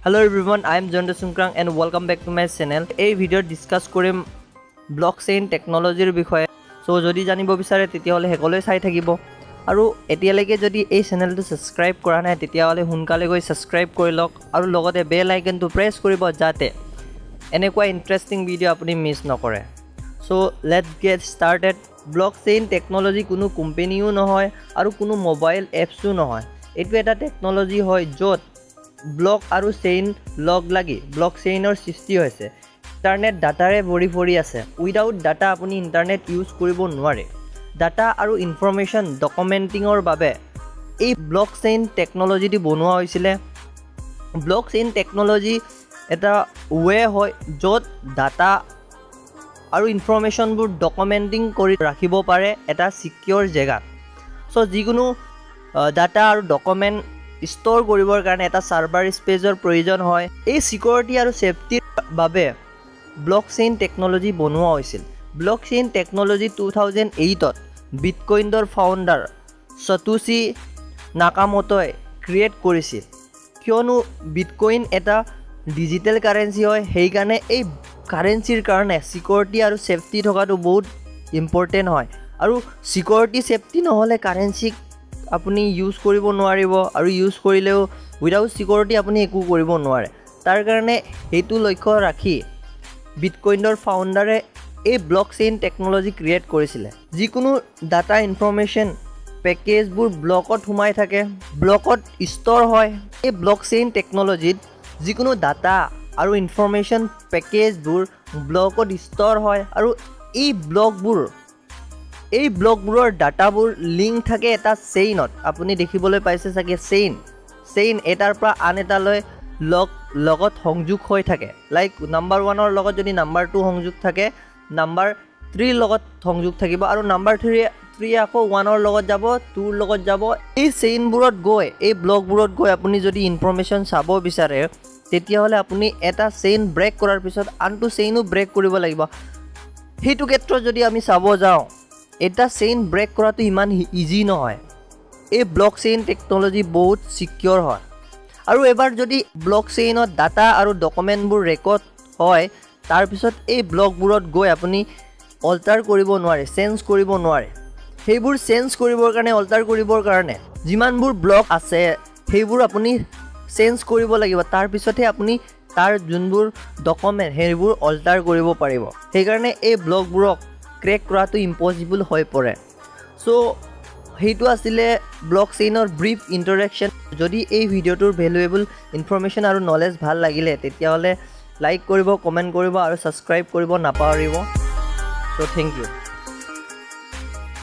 Hello everyone, I am Jonda Sungkrang and welcome back to my channel. This video discuss korim blockchain technology বিষয়ে. So যদি জানিব বিচাৰে তেতিয়াহলে হেকলৈ চাই থাকিব আৰু এতিয়ালৈকে যদি এই চেনেলটো সাবস্ক্ৰাইব কৰা নাই তেতিয়াহলে হুনকালে গৈ সাবস্ক্ৰাইব কৰি লওক আৰু লগতে বেল আইকনটো প্ৰেছ কৰিব যাতে এনেকুৱা ইন্টাৰেষ্টিং ভিডিও আপুনি মিছ নকৰে. So let's get started. Blockchain technology কোনো কোম্পানীও নহয় আৰু কোনো মোবাইল এপছও নহয়. এইটো এটা টেকনলজি হয় য'ত ব্লক আৰু চেইন লগ লাগি ব্লকচেইনৰ সৃষ্টি হৈছে. ইন্টাৰনেট ডাটাৰে ভৰি আছে. উইদাউট ডাটা আপুনি ইন্টাৰনেট ইউজ কৰিব নোৱাৰে. ডাটা আৰু ইনফৰমেশ্যন ডকুমেণ্টিঙৰ বাবে এই ব্লকচেইন টেকনলজিটো বনোৱা হৈছিলে. ব্লকচেইন টেকনলজি এটা ৱে হয় য'ত ডাটা আৰু ইনফৰমেশ্যনবোৰ ডকুমেণ্টিং কৰি ৰাখিব পাৰে এটা সিকিউৰ জেগাত. সো যিকোনো ডাটা আৰু ডকুমেণ্ট ষ্ট'ৰ কৰিবৰ কাৰণে এটা সাৰ্ভাৰ স্পেচৰ প্ৰয়োজন হয়. এই সিকিউৰিটি আৰু সেফটিৰ বাবে ব্লকচেইন টেকনলজি বনোৱা হৈছিল. ব্লকচেইন টেকনলজি 2008ত বিটকইনৰ ফাউণ্ডাৰ সতোশি নাকামোটোৱে ক্ৰিয়েট কৰিছিল. কিয়নো বিটকইন এটা ডিজিটেল কাৰেন্সি হয়, সেইকাৰণে এই কাৰেন্সিৰ কাৰণে সিকিউৰিটি আৰু সেফটি থকাটো বহুত ইম্পৰ্টেণ্ট হয়. আৰু সিকিউৰিটি সেফটি নহ'লে কাৰেন্সিক আপুনি ইউজ কৰিব নোৱাৰিব আৰু ইউজ কৰিলেও উইদাউট সিকিউৰিটি আপুনি একো কৰিব নোৱাৰে. তাৰ কাৰণে সেইটো লক্ষ্য ৰাখি বিটকইনৰ ফাউণ্ডাৰে এই ব্লকচেইন টেকনলজি ক্ৰিয়েট কৰিছিলে. যিকোনো ডাটা ইনফৰমেশ্যন পেকেজবোৰ ব্লকত সোমাই থাকে, ব্লকত ষ্ট'ৰ হয়. এই ব্লকচেইন টেকনলজিত যিকোনো ডাটা আৰু ইনফৰমেশ্যন পেকেজবোৰ ব্লকত ষ্ট'ৰ হয় আৰু এই ব্লকবোৰৰ ডাটাবোৰ লিংক থাকে এটা চেইনত. আপুনি দেখিবলৈ পাইছে চাগে চেইন এটাৰ পৰা আন এটালৈ লগত সংযোগ হৈ থাকে. লাইক নাম্বাৰ 1ৰ লগত যদি নাম্বাৰ 2 সংযোগ থাকে, নাম্বাৰ 3ৰ লগত সংযোগ থাকিব আৰু নাম্বাৰ 3 আকৌ 1ৰ লগত যাব, 2ৰ লগত যাব. এই চেইনবোৰত গৈ এই ব্লকবোৰত গৈ আপুনি যদি ইনফৰমেশ্যন চাব বিচাৰে তেতিয়াহ'লে আপুনি এটা চেইন ব্ৰেক কৰাৰ পিছত আনটো চেইনো ব্ৰেক কৰিব লাগিব. সেইটো ক্ষেত্ৰত যদি আমি চাব যাওঁ এটা চেইন ব্ৰেক কৰাটো ইমান ইজি নহয়. এই ব্লকচেইন টেকনলজি বহুত সিকিউৰ হয় আৰু এবাৰ যদি ব্লকচেইনত ডাটা আৰু ডকুমেণ্টবোৰ ৰেকৰ্ড হয় তাৰপিছত এই ব্লকবোৰত গৈ আপুনি অল্টাৰ কৰিব নোৱাৰে, চেঞ্জ কৰিব নোৱাৰে. সেইবোৰ চেঞ্জ কৰিবৰ কাৰণে অল্টাৰ কৰিবৰ কাৰণে যিমানবোৰ ব্লক আছে সেইবোৰ আপুনি চেঞ্জ কৰিব লাগিব. তাৰপিছতহে আপুনি তাৰ যোনবোৰ ডকুমেণ্ট সেইবোৰ অল্টাৰ কৰিব পাৰিব. সেইকাৰণে এই ব্লকবোৰক ক্ৰেক কৰাটো ইম্পচিবল হৈ পৰে. চ' সেইটো আছিলে ব্লকচেইনৰ ব্ৰিফ ইন্ট্ৰডাকশ্যন. যদি এই ভিডিঅ'টোৰ ভেলুৱেবল ইনফৰমেশ্যন আৰু নলেজ ভাল লাগিলে তেতিয়াহ'লে লাইক কৰিব, কমেণ্ট কৰিব আৰু ছাবস্ক্ৰাইব কৰিব নাপাহৰিব. চ' থেংক ইউ.